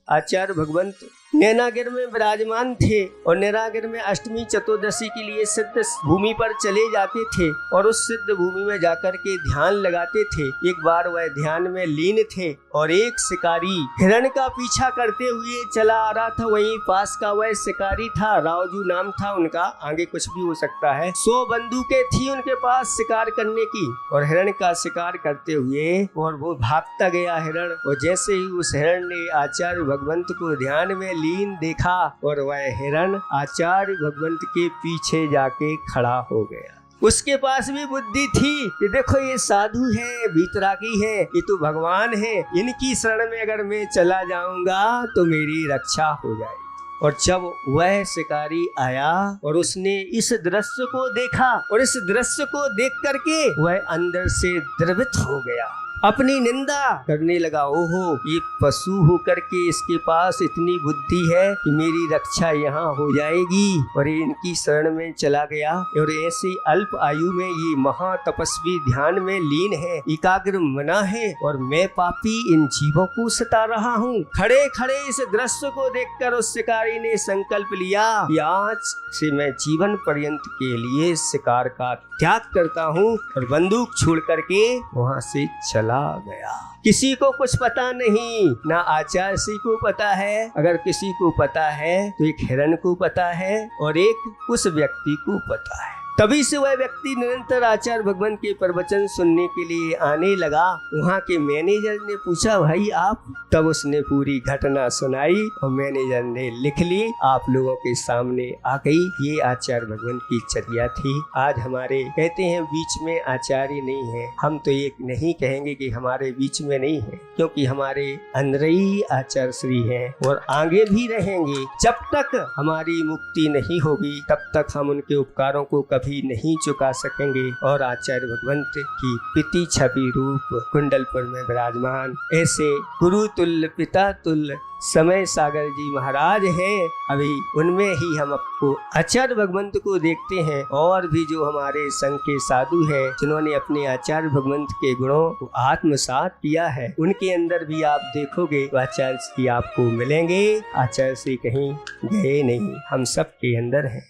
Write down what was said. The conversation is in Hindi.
आचार्य भगवंत नैनागिर में विराजमान थे और नैनागिर में अष्टमी चतुर्दशी के लिए सिद्ध भूमि पर चले जाते थे और उस सिद्ध भूमि में जाकर के ध्यान लगाते थे। एक बार वह ध्यान में लीन थे और एक शिकारी हिरण का पीछा करते हुए चला आ रहा था। वहीं पास का वह शिकारी था, रावजू नाम था उनका, आगे कुछ भी हो सकता है। 100 बंदूकें थी उनके पास शिकार करने की और हिरण का शिकार करते हुए और वो भागता गया हिरण। और जैसे ही उस हिरण ने आचार्य भगवंत को ध्यान में लीन देखा और वह हिरण आचार्य भगवंत के पीछे जाके खड़ा हो गया। उसके पास भी बुद्धि थी कि देखो ये साधु है, वीतरागी है, ये तो भगवान है, इनकी शरण में अगर मैं चला जाऊंगा तो मेरी रक्षा हो जाएगी। और जब वह शिकारी आया और उसने इस दृश्य को देखा और इस दृश्य को देख करके वह अंदर से द्रवित हो गया, अपनी निंदा करने लगा। ओहो, ये पशु होकर के इसके पास इतनी बुद्धि है कि मेरी रक्षा यहाँ हो जाएगी और ये इनकी शरण में चला गया और ऐसी अल्प आयु में ये महा तपस्वी ध्यान में लीन है, एकाग्र मना है और मैं पापी इन जीवों को सता रहा हूँ। खड़े खड़े इस दृश्य को देखकर उस शिकारी ने संकल्प लिया कि आज से मैं जीवन पर्यंत के लिए शिकार का त्याग करता हूँ और बंदूक छोड़ करके वहाँ से चला गया। किसी को कुछ पता नहीं, ना आचार्य जी को पता है, अगर किसी को पता है तो एक हिरण को पता है और एक उस व्यक्ति को पता है। तभी से वह व्यक्ति निरंतर आचार्य भगवान के प्रवचन सुनने के लिए आने लगा। वहाँ के मैनेजर ने पूछा, भाई आप? तब उसने पूरी घटना सुनाई और मैनेजर ने लिख ली, आप लोगों के सामने आ गई। ये आचार्य भगवान की चर्या थी। आज हमारे कहते हैं बीच में आचार्य नहीं है, हम तो ये नहीं कहेंगे कि हमारे बीच में नहीं है, क्योंकि हमारे अंदर ही आचार्य श्री है और आगे भी रहेंगे। जब तक हमारी मुक्ति नहीं होगी तब तक हम उनके उपकारों को कभी नहीं चुका सकेंगे। और आचार्य भगवंत की पिति छवि रूप कुंडलपुर में विराजमान ऐसे गुरु तुल्य पिता तुल्य समय सागर जी महाराज हैं। अभी उनमें ही हम आपको आचार्य भगवंत को देखते हैं और भी जो हमारे संघ के साधु हैं जिन्होंने अपने आचार्य भगवंत के गुणों को आत्मसात किया है, उनके अंदर भी आप देखोगे तो आचार्य जी आपको मिलेंगे। आचार्य से कहीं गए नहीं, हम सब के अंदर हैं।